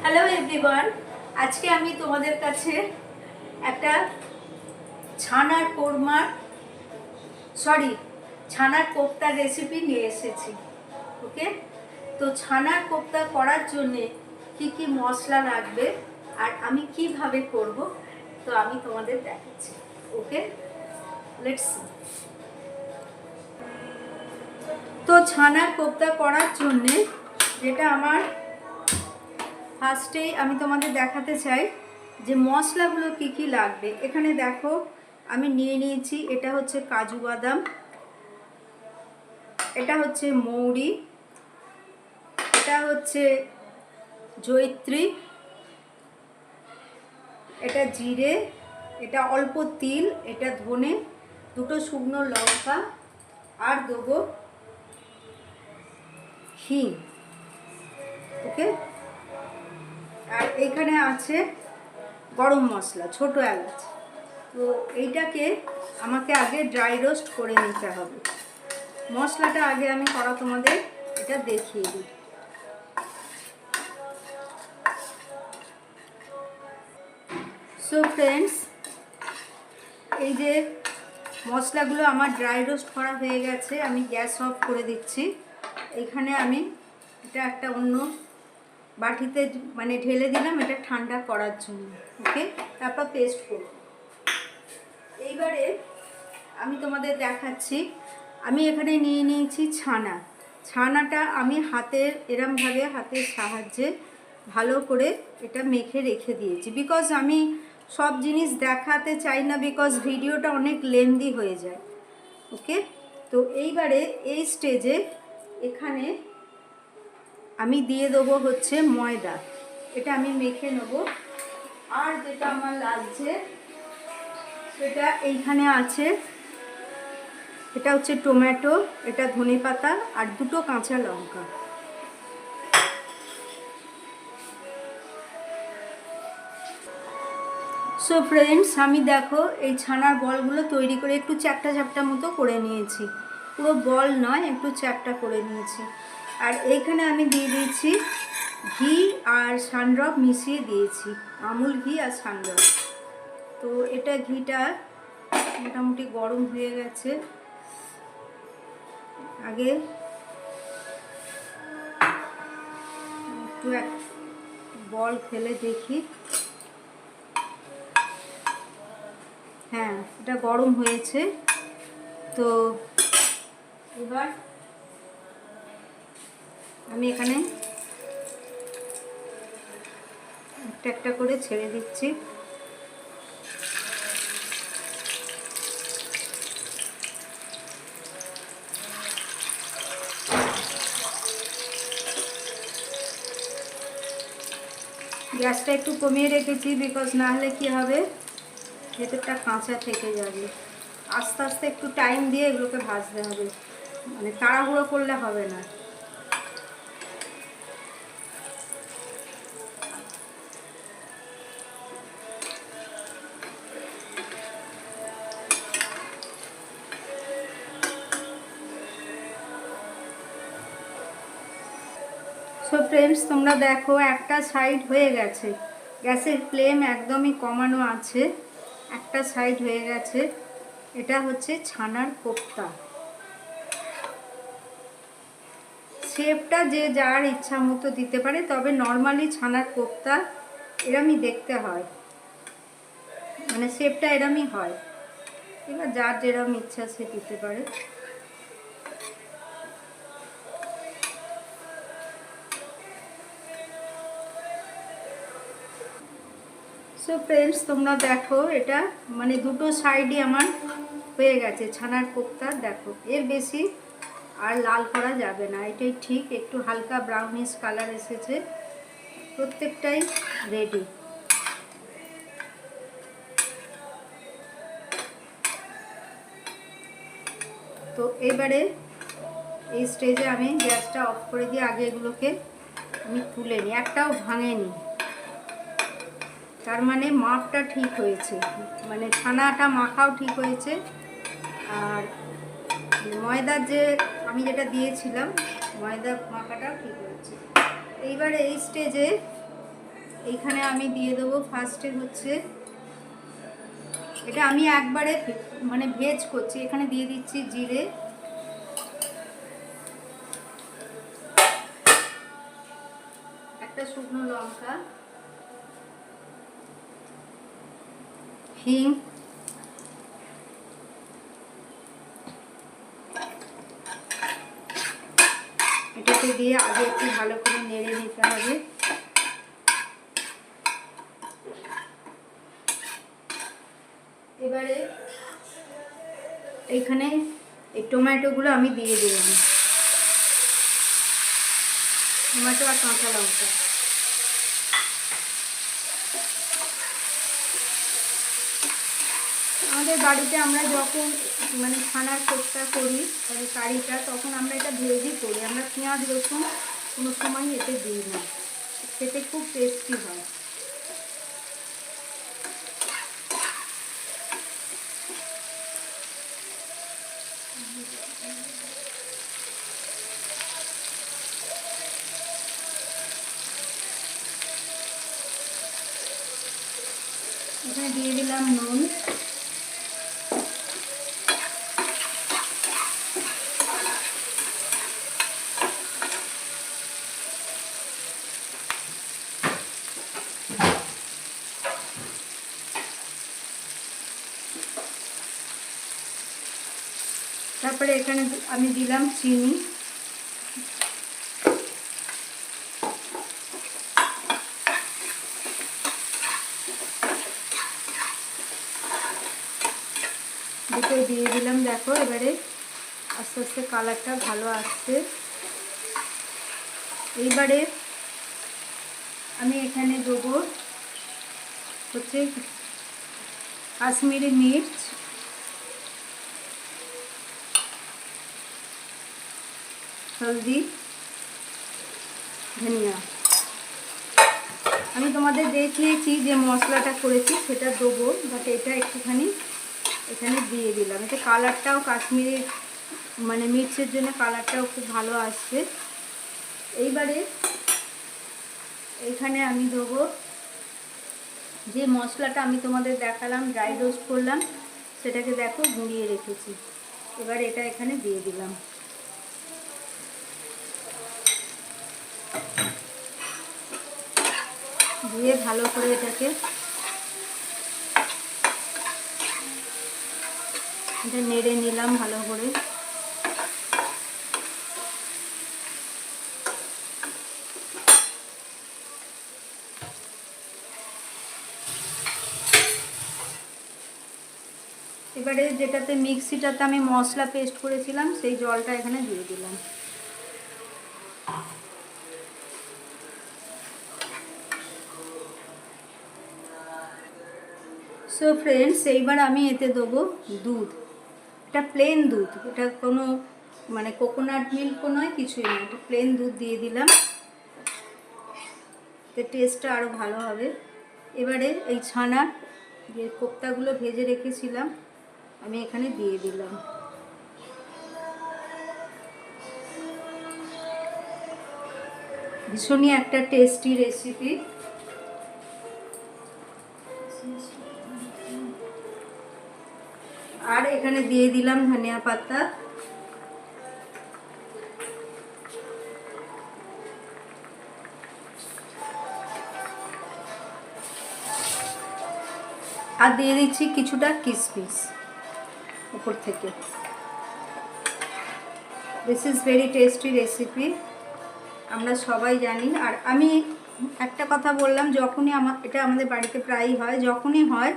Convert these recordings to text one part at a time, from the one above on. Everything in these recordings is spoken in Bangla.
হ্যালো এভরিওয়ান, আজকে আমি তোমাদের কাছে একটা ছানার কোরমা ছানার কোফতার রেসিপি নিয়ে এসেছি। ওকে, তো ছানার কোফতা করার জন্যে কি কি মশলা লাগবে আর আমি কিভাবে করব তো আমি তোমাদের দেখাচ্ছি। ওকে, লেটস সি। তো ছানার কোফতা করার জন্যে যেটা আমার ফার্স্টেই আমি তোমাদের দেখাতে চাই যে মশলাগুলো কি কি লাগবে। এখানে দেখো আমি নিয়ে নিয়েছি, এটা হচ্ছে কাজু বাদাম, এটা হচ্ছে মৌরি, এটা হচ্ছে জয়িত্রী, এটা জিরে, এটা অল্প তিল, এটা ধনে, দুটো শুকনো লঙ্কা আর দেবো হিং। ওকে, আর এইখানে আছে গরম মশলা, ছোট এলাচ। তো এইটাকে আমাকে আগে ড্রাই রোস্ট করে নিতে হবে। মশলাটা আগে আমি করা তোমাদের এটা দেখিয়ে দিই। সো ফ্রেন্ডস, এই যে মশলাগুলো আমার ড্রাই রোস্ট করা হয়ে গেছে, আমি গ্যাস অফ করে দিচ্ছি। এখানে আমি এটা একটা অন্য বাটিতে ঢেলে দিলাম, এটা ঠান্ডা করার জন্য। ওকে, তারপর পেস্ট করব। এইবারে আমি তোমাদের দেখাচ্ছি, আমি এখানে নিয়ে নিয়েছি ছানাটা আমি এরমভাবে হাতের সাহায্যে ভালো করে এটা মেখে রেখে দিয়েছি, বিকজ আমি সব জিনিস দেখাতে চাই না, বিকজ ভিডিওটা অনেক লেন্দি হয়ে যায়। ওকে, তো এইবারে এই স্টেজে এখানে আমি দিয়ে দেবো হচ্ছে ময়দা, এটা আমি মেখে নেব। আর যেটা আমার লাগছে সেটা এইখানে আছে, এটা হচ্ছে টমেটো, এটা ধনেপাতা আর দুটো কাঁচা লঙ্কা। সো ফ্রেন্ডস, আমি দেখো এই ছানার বলগুলো তৈরি করে একটু চ্যাপটা চ্যাপটা মতো করে নিয়েছি, পুরো বল নয়, একটু চ্যাপটা করে নিয়েছি। আর এইখানে আমি দিয়ে দিয়েছি ঘি আর সানড্রপ মিশিয়ে দিয়েছি, আমুল ঘি আর সানড্রপ। তো এটা ঘিটা মোটামুটি গরম হয়ে গেছে, আগে একটু এক বল ফেলে দেখি। হ্যাঁ, এটা গরম হয়েছে। তো এবার আমি এখানে একটা একটা করে ছেড়ে দিচ্ছি। গ্যাসটা একটু কমিয়ে রেখেছি, বিকজ না হলে কী হবে, ভেতরটা কাঁচা থেকে যাবে। আস্তে আস্তে একটু টাইম দিয়ে এগুলোকে ভাজতে হবে, তাড়াহুড়ো করলে হবে না। সো ফ্রেন্ডস, তোমরা দেখো একটা সাইড হয়ে গেছে, গ্যাসের ফ্লেম একদমই কমানো আছে, একটা সাইড হয়ে গেছে। এটা হচ্ছে ছানার কোফতা। শেপটা যে যার ইচ্ছা মতো দিতে পারে, তবে নর্মালি ছানার কোফতা এরমই দেখতে হয়, শেপটা এরমই হয়। এবার যার যেরকম ইচ্ছা সে দিতে পারে। সো ফ্রেন্ডস, তোমরা দেখো এটা দুটো সাইডই আমার হয়ে গেছে ছানার কোফতা। দেখো, এর বেশি আর লাল করা যাবে না, এটাই ঠিক। একটু হালকা ব্রাউনিশ কালার এসেছে, প্রত্যেকটাই রেডি। তো এবারে এই স্টেজে আমি গ্যাসটা অফ করে দিয়ে আগে এগুলোকে আমি তুলে নিই, একটাও ভাঙেনি, তার মাপটা ঠিক হয়েছে, ছানাটা মাখাও ঠিক হয়েছে। আর ময়দার যে আমি যেটা দিয়েছিলাম, ময়দা মাখাটাও ঠিক হয়েছে। এইবারে এই স্টেজে এইখানে আমি দিয়ে দেবো ফার্স্টে হচ্ছে, এটা আমি একবারে মানে ভেজ করছি, এখানে দিয়ে দিচ্ছি জিরে, একটা শুকনো লঙ্কা, হিং, এটাকে দিয়ে আগে একটু ভালো করে নেড়ে নিতে হবে। এবারে এইখানে এই টমেটোগুলো আমি দিয়ে দিলাম, টমেটো আর কাঁচা লঙ্কা। আমাদের বাড়িতে আমরা যখন মানে ছানার কোপ্তা করি মানে কারিটা, তখন আমরা এটা ভেজই করি, আমরা পেঁয়াজ রসুন কোনো সময় এতে দিই না, খেতে খুব টেস্টি হয়। এখানে দিয়ে দিলাম নুন, তারপরে এখানে আমি দিলাম চিনি, দুটো দিয়ে দিলাম। দেখো এবারে আস্তে আস্তে কালারটা ভালো আসছে। এইবারে আমি এখানে দেবো হচ্ছে কাশ্মীরি মির্চ, হলদি, ধনিয়া। আমি তোমাদের দেখিয়েছি যে মশলাটা করেছি সেটা দেবো, বাট এটা একটুখানি এখানে দিয়ে দিলাম, এতে কালারটাও কাশ্মীরি মানে মির্চের জন্য কালারটাও খুব ভালো আসবে। এইবারে এখানে আমি দেবো যে মশলাটা আমি তোমাদের দেখালাম, ড্রাই রোস্ট করলাম, সেটাকে দেখো গুঁড়িয়ে রেখেছি, এবার এটা এখানে দিয়ে দিলাম। দিয়ে ভালো করে এটাকে এটা নেড়ে নিলাম ভালো করে। এবারে যেটাতে মিক্সিটাতে আমি মশলা পেস্ট করেছিলাম সেই জলটা এখানে দিয়ে দিলাম। সো ফ্রেন্ডস, এইবার আমি এতে দেবো দুধ, এটা প্লেন দুধ, এটা কোনো মানে কোকোনাট মিল্কও নয়, কিছুই নয়, এটা প্লেন দুধ দিয়ে দিলাম, এতে টেস্টটা আরও ভালো হবে। এবারে এই ছানার যে কোপ্তাগুলো ভেজে রেখেছিলাম আমি এখানে দিয়ে দিলাম। ভীষণই একটা টেস্টি রেসিপি। আর এখানে দিয়ে দিলাম ধনিয়া পাতা, আর দিয়ে দিচ্ছি কিছুটা কিশমিশ উপর থেকে। This is very tasty recipe, আমরা সবাই জানি। আর আমি একটা কথা বললাম, যখনই এটা আমাদের বাড়িতে প্রায়ই হয়, যখনই হয়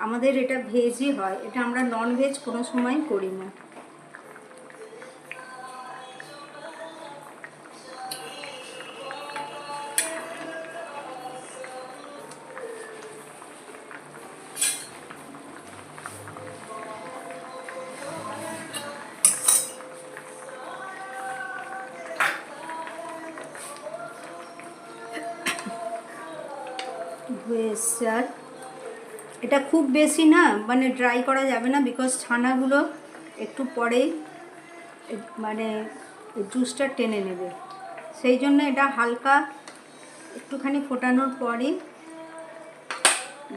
আমাদের এটা ভেজই হয়, এটা আমরা নন ভেজ কোনো সময় করি না। আর এটা খুব বেশি না মানে ড্রাই করা যাবে না, বিকজ ছানাগুলো একটু পরেই মানে জুসটা টেনে নেবে, সেই জন্য এটা হালকা একটুখানি ফোটানোর পরই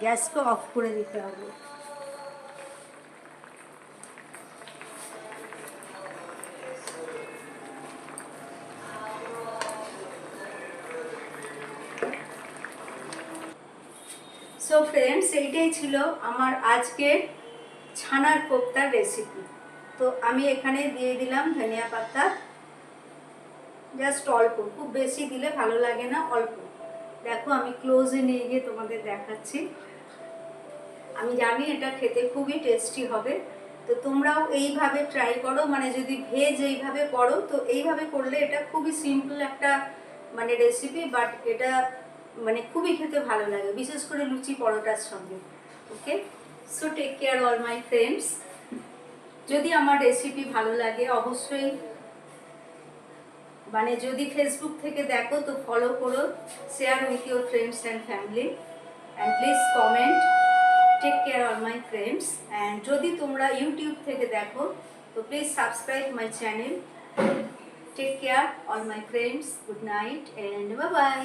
গ্যাসকে অফ করে দিতে হবে। সো ফ্রেন্ডস, এইটাই ছিল আমার আজকের ছানার কোপ্তার রেসিপি। তো আমি এখানে দিয়ে দিলাম ধনিয়া পাতা, জাস্ট অল্প, খুব বেশি দিলে ভালো লাগে না, অল্প। দেখো আমি ক্লোজে নিয়ে গিয়ে তোমাদের দেখাচ্ছি। আমি জানি এটা খেতে খুবই টেস্টি হবে। তো তোমরাও এইভাবে ট্রাই করো, মানে যদি ভেজ এইভাবে করো তো এইভাবে করলে এটা খুবই সিম্পল একটা মানে রেসিপি, বাট এটা মানে খুবই খেতে ভালো লাগে, বিশেষ করে লুচি পরোটার সঙ্গে। Okay, so take care all my friends. যদি আমার রেসিপি ভালো লাগে অবশ্যই, মানে যদি ফেসবুক থেকে দেখো তো ফলো করো, share with your friends and family, and please comment. Take care all my friends. And যদি তোমরা ইউটিউব থেকে দেখো তো please subscribe my channel. Take care all my friends, good night and bye by.